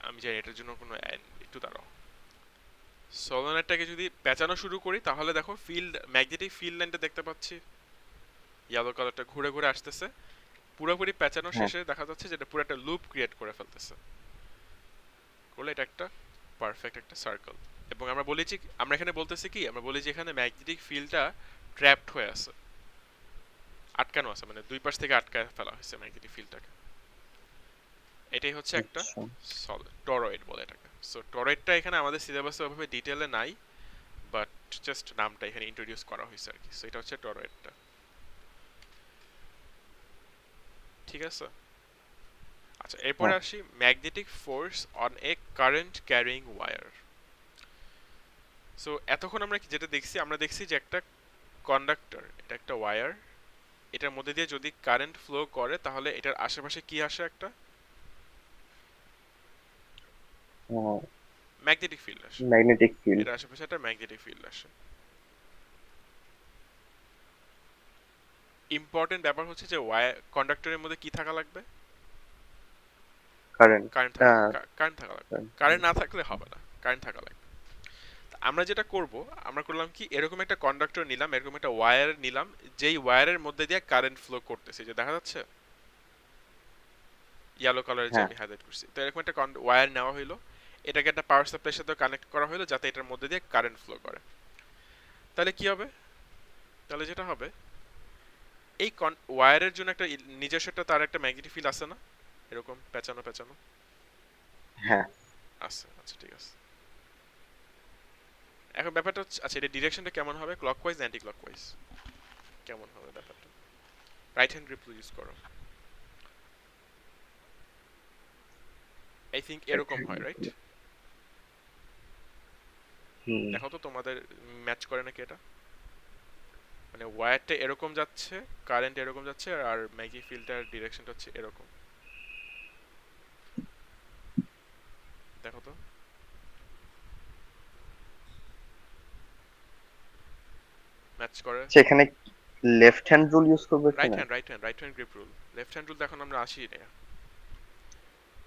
আমি জানি এটার জন্য কোনো একটু দাঁড়াও, সলোনারটাকে যদি পেঁচানো শুরু করি তাহলে দেখো ফিল্ড ম্যাগনেটিক ফিল্ড লাইনটা দেখতে পাচ্ছি, ইয়েলো কালারটা ঘুরে ঘুরে আসতেছে, পুরোপুরি পেঁচানো হ্যাঁ। শেষে দেখা যাচ্ছে যে এটা পুরো একটা লুপ ক্রিয়েট করে ফেলতেছে, করলে এটা একটা পারফেক্ট একটা সার্কেল। এবং আমরা বলি যে আমরা এখানে বলতেছি কি, আমরা বলি যে এখানে ম্যাগনেটিক ফিল্ডটা ট্র্যাপড হয়ে আছে, আটকানো আছে, মানে দুই পাশ থেকে আটকায় ফেলা হয়েছে ম্যাগনেটিক ফিল্ডটাকে। এটাই হচ্ছে একটা আচ্ছা। টরয়েড বলে এটাকে। সো টরয়েডটা এখানে আমাদের সিলেবাসে ওভাবে ডিটেলে নাই, বাট জাস্ট নামটা এখানে ইন্ট্রোডিউস করা হয়েছে আর কি। সো এটা হচ্ছে টরয়েডটা, ঠিক আছে? আচ্ছা, এরপরে হ্যাঁ। আসি magnetic force on a current carrying wire. So এতক্ষণ আমরা যেটা দেখছি, আমরা দেখছি যে একটা কন্ডাক্টর, এটা একটা ওয়্যার, এটার মধ্যে দিয়ে যদি কারেন্ট ফ্লো করে তাহলে এটার আশেপাশে কি আসে, একটা ম্যাগনেটিক ফিল্ড আসে। Magnetic field. এটার আশেপাশে একটা ম্যাগনেটিক ফিল্ড আসে। ইম্পর্টেন্ট ব্যাপার হচ্ছে যে ওয়্যার কন্ডাক্টরের মধ্যে কি থাকা লাগবে, কারেন্ট। কারেন্ট থাকা, কারেন্ট থাকা লাগবে। কারেন্ট না থাকলে হবে না, কারেন্ট থাকা লাগবে। আমরা যেটা করব, আমরা করলাম কি, এরকম একটা কন্ডাক্টর নিলাম, এরকম একটা ওয়্যার নিলাম, যেই ওয়্যারের মধ্যে দিয়ে কারেন্ট ফ্লো করতেছে, যে দেখা যাচ্ছে ইয়েলো কালারে যে হ্যাঁ। আমি হাইলাইট করছি, তো এরকম একটা ওয়্যার নেওয়া হইলো, এটাকে একটা পাওয়ার সাপ্লাইয়ের সাথে কানেক্ট করা হলো যাতে এটার মধ্যে দিয়ে কারেন্ট ফ্লো করে। তাহলে কি হবে, তাহলে যেটা হবে, এই ওয়্যারের জন্য একটা নিজস্ব একটা তার একটা ম্যাগনেটিক ফিল্ড আছে না, এরকম পেঁচানো পেঁচানো হ্যাঁ। আছে। আচ্ছা, ঠিক আছে। এখন ব্যাপারটা হচ্ছে, আচ্ছা এটা ডিরেকশনটা কেমন হবে, ক্লকওয়াইজ অ্যান্টি ক্লকওয়াইজ কেমন হবে ব্যাপারটা? রাইট হ্যান্ড গ্রিপ ইউজ করো, আই থিঙ্ক এরকম হয়, রাইট? হুম। দেখো তো তোমাদের ম্যাচ করে নাকি এটা, মানে ওয়্যারটা এরকম যাচ্ছে, কারেন্ট এরকম যাচ্ছে, আর ম্যাগনেটিক ফিল্ডটার ডিরেকশনটা হচ্ছে এরকম, দেখো তো ম্যাচ করে। সেখানে লেফট হ্যান্ড রুল ইউজ করবে রাইট কিনা? Hand right hand grip rule. Left hand rule তো এখন আমরা আসি না।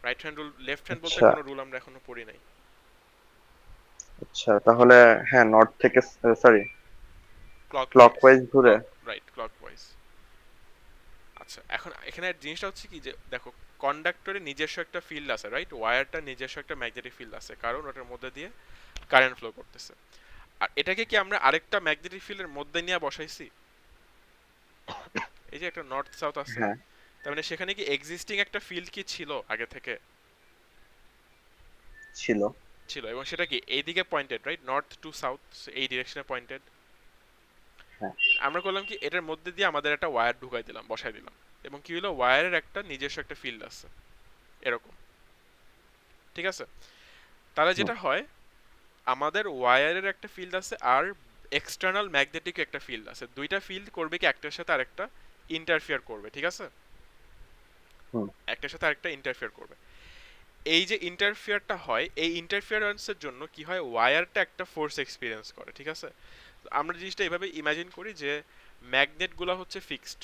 Right hand rule, left hand বলতে আচ্ছা কোনো রুল আমরা এখনো পড়ি নাই। আচ্ছা, তাহলে হ্যাঁ, নর্থ থেকে, সরি, ক্লকওয়াইজ, ক্লকওয়াইজ ঘুরে। Right clockwise. আচ্ছা এখন এখানে জিনিসটা হচ্ছে কি যে দেখো, কন্ডাক্টরের নিজস্ব একটা ফিল্ড আছে, রাইট? ওয়্যারটা নিজস্ব একটা ম্যাগনেটিক ফিল্ড আছে, কারণ ওটার মধ্যে দিয়ে কারেন্ট ফ্লো করতেছে। আর এটাকে কি আমরা আরেকটা ম্যাগনেটিক ফিল্ডের মধ্যে নিয়ে বসাইছি? এই যে একটা নর্থ সাউথ আছে, হ্যাঁ, তার মানে সেখানে কি এক্সিস্টিং একটা ফিল্ড কি ছিল আগে থেকে? ছিল। ছিল, এবং সেটা কি এইদিকে pointed, right? North two south, এই ডিরেকশনে পয়েন্টেড। হ্যাঁ, আমরা করলাম কি, এটার মধ্যে দিয়ে আমাদের একটা ওয়্যার ঢুকাই দিলাম, বসাই দিলাম, এবং কি হলো, ওয়্যারের একটা নিজস্ব একটা ফিল্ড আছে এরকম, ঠিক আছে? তাহলে হুম, যেটা হয়, আমাদের ওয়্যারের একটা ফিল্ড আছে আর এক্সটার্নাল ম্যাগনেটিক একটা ফিল্ড আছে। দুইটা ফিল্ড করবে কি একটার সাথে আরেকটা ইন্টারফিয়ার করবে, ঠিক আছে? হুম, একটার সাথে আরেকটা ইন্টারফিয়ার করবে। এই যে ইন্টারফিয়ারটা হয়, এই ইন্টারফিয়ারেন্সের জন্য কি হয়, ওয়্যারটা একটা ফোর্স এক্সপিরিয়েন্স করে, ঠিক আছে? তো আমরা জিনিসটা এভাবে ইমাজিন করি যে ম্যাগনেটগুলো হচ্ছে ফিক্সড,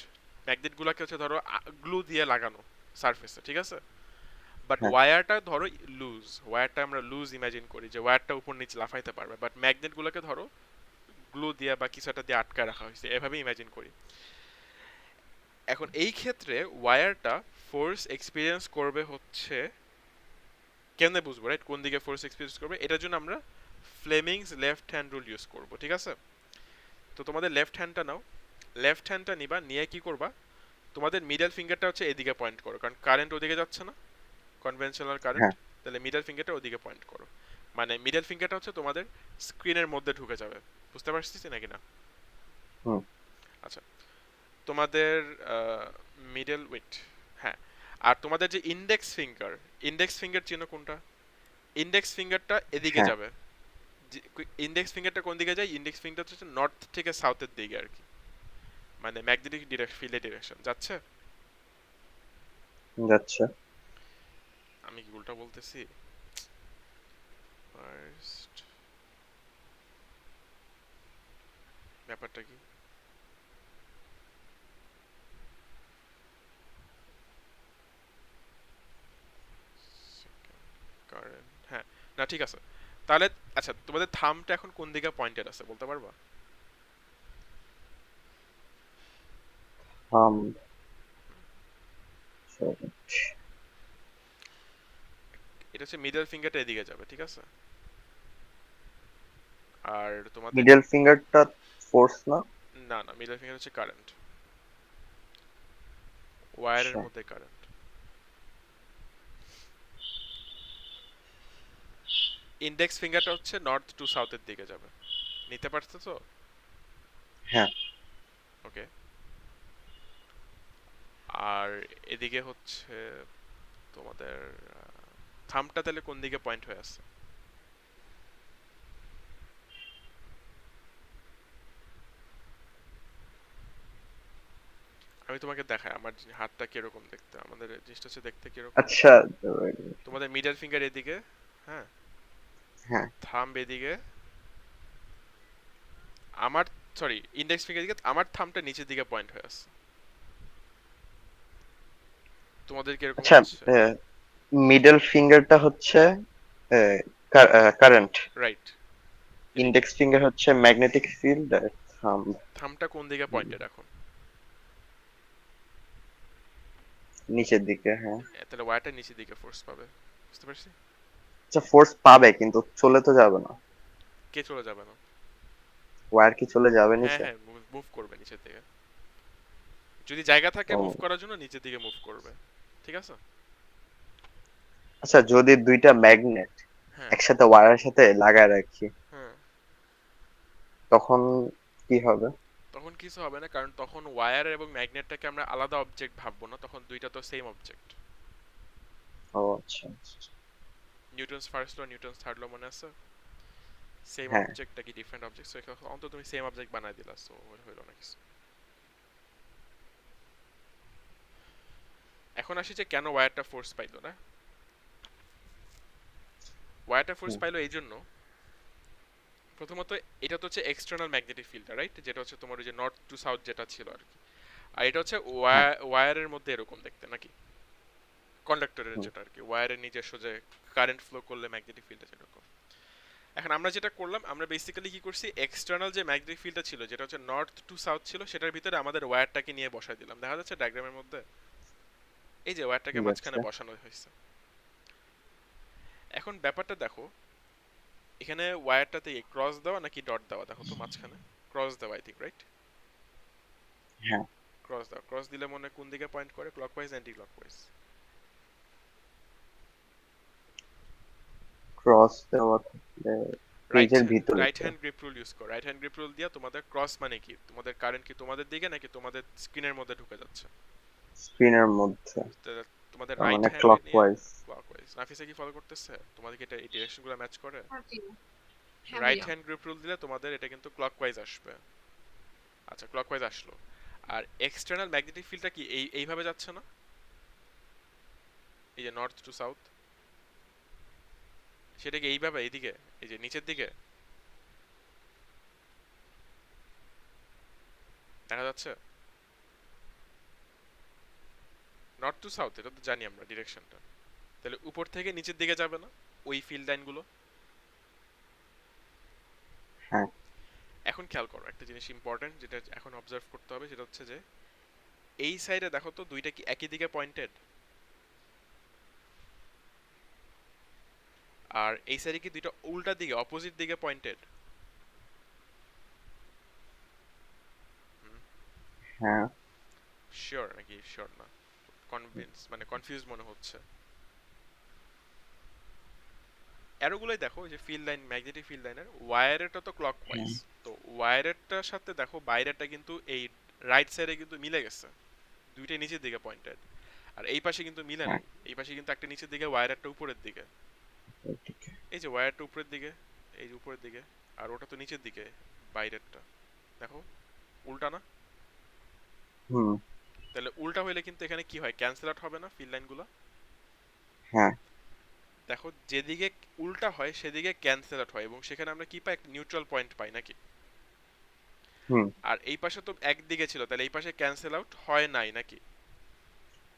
ম্যাগনেটগুলোকে হচ্ছে ধরো গ্লু দিয়ে লাগানো সারফেসে, ঠিক আছে? বাট হ্যাঁ, ওয়্যারটা ধরো লুজ, ওয়্যারটা আমরা লুজ ইমাজিন করি যে ওয়্যারটা উপর নিচে লাফাইতে পারবে, বাট ম্যাগনেটগুলোকে ধরো গ্লু দিয়ে বা কিছু একটা দিয়ে আটকায় রাখা হয়েছে, এভাবে ইমাজিন করি। এখন এই ক্ষেত্রে ওয়্যারটা ফোর্স এক্সপিরিয়েন্স করবে হচ্ছে, কেমনে বুঝবো, রাইট, কোন দিকে ফোর্স এক্সপিরিয়েন্স করবে? এটার জন্য আমরা Fleming's left hand rule use করব, ঠিক আছে? তো তোমাদের লেফট হ্যান্ডটা নাও, লেফট হ্যান্ডটা নিবা, নিয়ে কি করবা, তোমাদের মিডল ফিঙ্গারটা হচ্ছে এদিকে পয়েন্ট করো, কারণ কারেন্ট ওদিকে যাচ্ছে না, কনভেনশনাল কারেন্ট। হ্যাঁ, তাহলে মিডল ফিঙ্গারটা ওদিকে পয়েন্ট করো, মানে মিডল ফিঙ্গারটা হচ্ছে তোমাদের স্ক্রিনের মধ্যে ঢুকে যাবে। বুঝতে পারছিস নাকি না? হুম, আচ্ছা, তোমাদের মিডল উইট, হ্যাঁ। আর তোমাদের যে ইন্ডেক্স ফিঙ্গার, ইন্ডেক্স ফিঙ্গার চিহ্ন কোনটা? ইন্ডেক্স ফিঙ্গারটা এদিকে হ্যাঁ, যাবে। ইন্ডেক্স ফিঙ্গারটা কোন দিকে যায়? ইন্ডেক্স ফিঙ্গারটা হচ্ছে নর্থ থেকে সাউথের দিকে আর কি, মানে ম্যাগনেটিক ফিল্ডের ডিরেকশন যাচ্ছে। যাচ্ছে। আমি কি উল্টা বলতেছি? ফার্স্ট ব্যাপারটা কি, কারেন্ট, হ্যাঁ, না ঠিক আছে। তাহলে আচ্ছা, তোমাদের থামটা এখন কোন দিকে পয়েন্টেড আছে বলতে পারবা? হাম, sorry। এটা হচ্ছে মিডল ফিঙ্গারটা এদিকে যাবে, ঠিক আছে? আর তোমাদের, মিডল ফিঙ্গারটা ফোর্স না? না না, মিডল ফিঙ্গার হচ্ছে কারেন্ট, ওয়্যারের আচ্ছা, মধ্যে কারেন্ট। ইন্ডেক্স ফিঙ্গারটা হচ্ছে নর্থ টু সাউথের দিকে যাবে, নিতে পারছো তো? হ্যাঁ, ওকে। আর এদিকে হচ্ছে তোমাদের থামটা তাহলে কোন দিকে পয়েন্ট হয়ে আছে? আমি তোমাকে দেখাই আমার হাতটা কিরকম দেখতে, আমাদের জিনিসটা হচ্ছে দেখতে কিরকম। আচ্ছা, তোমাদের মিডল ফিঙ্গার এদিকে, হ্যাঁ, হ্যাঁ, থাম্ব এদিকে, আমার, সরি, ইন্ডেক্স ফিঙ্গার এদিকে, আমার থামটা নিচের দিকে পয়েন্ট হয়ে আছে। তোমাদের কিরকম আচ্ছা, হচ্ছে? মিডল ফিঙ্গারটা হচ্ছে কারেন্ট, রাইট, এদিকে। ইন্ডেক্স ফিঙ্গার হচ্ছে ম্যাগনেটিক ফিল্ড, আর থাম্ব থামটা কোন দিকে পয়েন্টেড এখন? নিচের দিকে। হ্যাঁ, তাহলে ওয়্যারটা নিচের দিকে ফোর্স পাবে, বুঝতে পারছি? আচ্ছা, ফোর্স পাবে কিন্তু চলে তো যাবে না। কে চলে যাবে না? ওয়্যার কি চলে যাবে হ্যাঁ নিচে? হ্যাঁ, মুভ করবে নিচের দিকে, যদি জায়গা থাকে ও মুভ করার জন্য নিচের দিকে মুভ করবে, ঠিক আছে? আচ্ছা, যদি দুইটা ম্যাগনেট হ্যাঁ একসাথে ওয়্যারের সাথে লাগায় রাখি, হ্যাঁ, তখন কি হবে? তখন কিছু হবে না, কারণ তখন ওয়্যার এবং ম্যাগনেটটাকে আমরা আলাদা অবজেক্ট ভাববো না, তখন দুইটা তো সেম অবজেক্ট। ও আচ্ছা, Newton's first law, Newton's third law মনে আছে? সেম হ্যাঁ, অবজেক্টটা কি ডিফারেন্ট অবজেক্ট, সো অন্তত তুমি সেম অবজেক্ট বানাই দিলা, সো হইলো না কিছু। এখন আসি যে কেন ওয়্যারটা ফোর্স পাইলো না। ওয়্যারটা ফোর্স হুম, পাইলো এই জন্য, প্রথমত এটা তো হচ্ছে এক্সটার্নাল ম্যাগনেটিক ফিল্ড, রাইট, যেটা হচ্ছে তোমার ওই যে নর্থ টু সাউথ যেটা ছিল আর কি। আর এটা হচ্ছে হ্যাঁ। ওয়্যারের মধ্যে এরকম দেখতে নাকি, কন্ডাক্টরের হুম। যেটা আর কি, ওয়্যারের নিজস্ব যে কারেন্ট ফ্লো করলে ম্যাগনেটিক ফিল্ডটা যেরকম। এখন আমরা যেটা করলাম, আমরা বেসিক্যালি কি করছি, এক্সটার্নাল যে ম্যাগনেটিক ফিল্ডটা ছিল যেটা হচ্ছে নর্থ টু সাউথ ছিল, সেটার ভিতরে আমাদের ওয়্যারটাকে নিয়ে বসাই দিলাম। দেখা যাচ্ছে ডায়াগ্রামের মধ্যে এই যে ওয়্যারটাকে ঠিক মাঝখানে আছে। বসানো হয়েছে। এখন ব্যাপারটা দেখো, এখানে ওয়্যারটাতে ক্রস দেওয়া নাকি ডট দেওয়া, দেখো তো মাঝখানে ক্রস দেওয়া আই থিঙ্ক, রাইট? হ্যাঁ, ক্রস দাও, ক্রস দিলে মনে হয় কোন দিকে পয়েন্ট করে, ক্লকওয়াইজ অ্যান্টি ক্লকওয়াইজ? ক্রস দেওয়া থাকলে রাইট পেজের ভিতরে রাইট তো। হ্যান্ড গ্রিপ রুল ইউজ করো। রাইট হ্যান্ড গ্রিপ রুল দিয়া তোমাদের ক্রস মানে কি, তোমাদের কারেন্ট কি তোমাদের দিকে নাকি তোমাদের স্ক্রিনের মধ্যে ঢুকে যাচ্ছে? স্ক্রিনের মধ্যে, তো তোমাদের তার রাইট মানে হ্যান্ড নিয়ে ক্লকওয়াইজ। ক্লকওয়াইজ। নাফিসা কি ফলো করতেছে? তোমাদের কি এটা এই ডিরেকশনগুলো ম্যাচ করে? হ্যাঁ ভাইয়া। হ্যাঁ রাইট ভাইয়া। হ্যান্ড গ্রিপ রুল দিলে তোমাদের এটা কিন্তু ক্লকওয়াইজ আসবে। আচ্ছা, ক্লকওয়াইজ আসলো। আর এক্সটার্নাল ম্যাগনেটিক ফিল্ডটা কি এইভাবে যাচ্ছে না, এই যে নর্থ টু সাউথ, সেটা কি এইভাবে এইদিকে, এই যে নিচের দিকে দেখা যাচ্ছে? নর্থ টু সাউথ এটা তো জানি আমরা ডিরেকশনটা, তাহলে উপর থেকে নিচের দিকে যাবে না ওই ফিল্ড লাইনগুলো? হ্যাঁ। এখন খেয়াল করো একটা জিনিস ইম্পর্টেন্ট, যেটা এখন অবজার্ভ করতে হবে, সেটা হচ্ছে যে এই সাইডে দেখো তো দুইটা কি একই দিকে পয়েন্টেড, আর এই সাইডে কি দুইটা উল্টা দিকে অপোজিট দিকে পয়েন্টেড? হ্যাঁ। শিওর নাকি শিওর না? কনভিন্স মানে কনফিউজ মনে হচ্ছে। অ্যারোগুলোই দেখো, যে ফিল্ড লাইন, ম্যাগনেটিক ফিল্ড লাইনের ওয়্যারেরটা তো ক্লকওয়াইজ, হ্যাঁ। তো ওয়্যারেরটার সাথে দেখো বাইরেরটা কিন্তু এই রাইট সাইডে কিন্তু মিলে গেছে, দুইটাই নিচের দিকে পয়েন্টেড। আর এই পাশে কিন্তু মিলে হ্যাঁ, নাই, এই পাশে কিন্তু একটা নিচের দিকে, ওয়্যারেরটা উপরের দিকে। ওইদিকে। এই যে ওয়্যারটা উপরের দিকে, এই যে উপরের দিকে, আর ওটা তো নিচের দিকে বাইরেরটা, দেখো উল্টা না? হুম। তাহলে উল্টা হইলে কিন্তু এখানে কি হয়, ক্যান্সেল আউট হবে না ফিল্ড লাইনগুলো? হ্যাঁ। দেখো যেদিকে উল্টা হয় সেদিকে ক্যান্সেল আউট হয়, এবং সেখানে আমরা কি পাই, একটা নিউট্রাল পয়েন্ট পাই নাকি? হুম। আর এই পাশে তো একদিকে ছিল, তাহলে এই পাশে ক্যান্সেল আউট হয় নাই নাকি?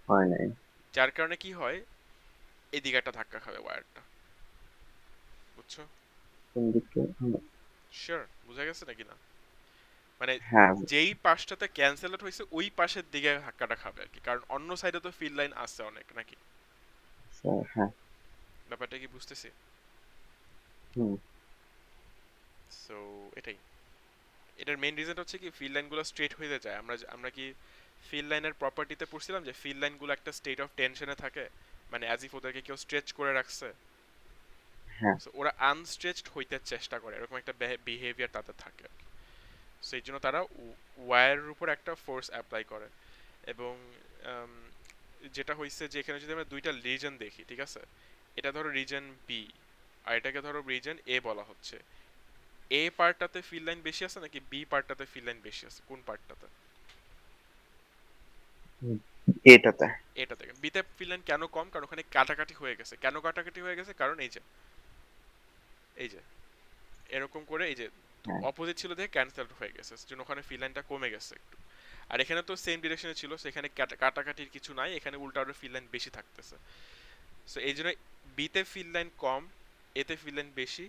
হয় নাই। যার কারণে কি হয়, এদিকে একটা ধাক্কা খাবে ওয়্যারটা, বুঝছো? কোন দিকে? শিওর বুঝা গেছে নাকি না? মানে হ্যাঁ যেই পাশটাতে ক্যান্সেল আউট হয়েছে ওই পাশের দিকে ধাক্কাটা খাবে আর কি, কারণ অন্য সাইডে তো ফিল্ড লাইন আছে অনেক নাকি? স্যার, হ্যাঁ। ব্যাপারটা কি বুঝতেছি? হুম। সো এটাই, এটার মেইন রিজন হচ্ছে কি, ফিল্ড লাইনগুলো স্ট্রেট হয়ে যায়। আমরা কি ফিল্ড লাইনের প্রপার্টিতে পড়ছিলাম যে ফিল্ড লাইনগুলো একটা স্টেট অফ টেনশনে থাকে, মানে অ্যাজ ইফ ওদেরকে কেউ স্ট্রেচ করে রাখছে। হ্যাঁ। সো ওরা আনস্ট্রেচড হইতে চেষ্টা করে, এরকম একটা বিহেভিয়ার তাদের থাকে। সেই জন্য তারা ওয়্যারের উপর একটা ফোর্স অ্যাপ্লাই করে। এবং আম, যেটা হইছে যে এখানে যদি আমরা দুইটা রিজন দেখি, ঠিক আছে, এটা ধরো রিজন বি আর এটাকে ধরো রিজন এ বলা হচ্ছে, এ পার্টটাতে ফিল লাইন বেশি আছে নাকি বি পার্টটাতে ফিল লাইন বেশি আছে, কোন পার্টটাতে? হুম। এটাতে। এটাতে। বিতে ফিল লাইন কেন কম, কারণ ওখানে কাটাকাটি হয়ে গেছে। কেন কাটাকাটি হয়ে গেছে, কারণ এই যে এরকম করে, এই যে হ্যাঁ। অপোজিট ছিল দেখে ক্যান্সেল হয়ে গেছে, সেজন্য ওখানে ফিল লাইনটা কমে গেছে একটু। আর এখানে তো সেম ডিরেকশনে ছিল, সেখানে কাটাকাটির কিছু নাই, এখানে উল্টা আরো ফিল লাইন বেশি থাকতেছে। সো এই জন্য বিতে ফিল লাইন কম, এতে ফিল লাইন বেশি।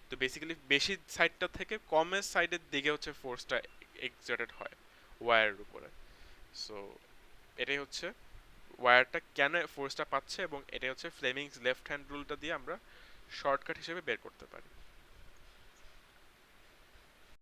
তো বেসিক্যালি বেশি সাইডটা থেকে কমের সাইডের দিকে হচ্ছে ফোর্সটা এক্সার্টেড হয় ওয়্যারের উপরে। সো এটাই হচ্ছে ওয়্যারটা কেন ফোর্সটা পাচ্ছে, এবং এটাই হচ্ছে ফ্লেমিংস লেফট হ্যান্ড রুলটা দিয়ে আমরা শর্টকাট হিসেবে বের করতে পারি।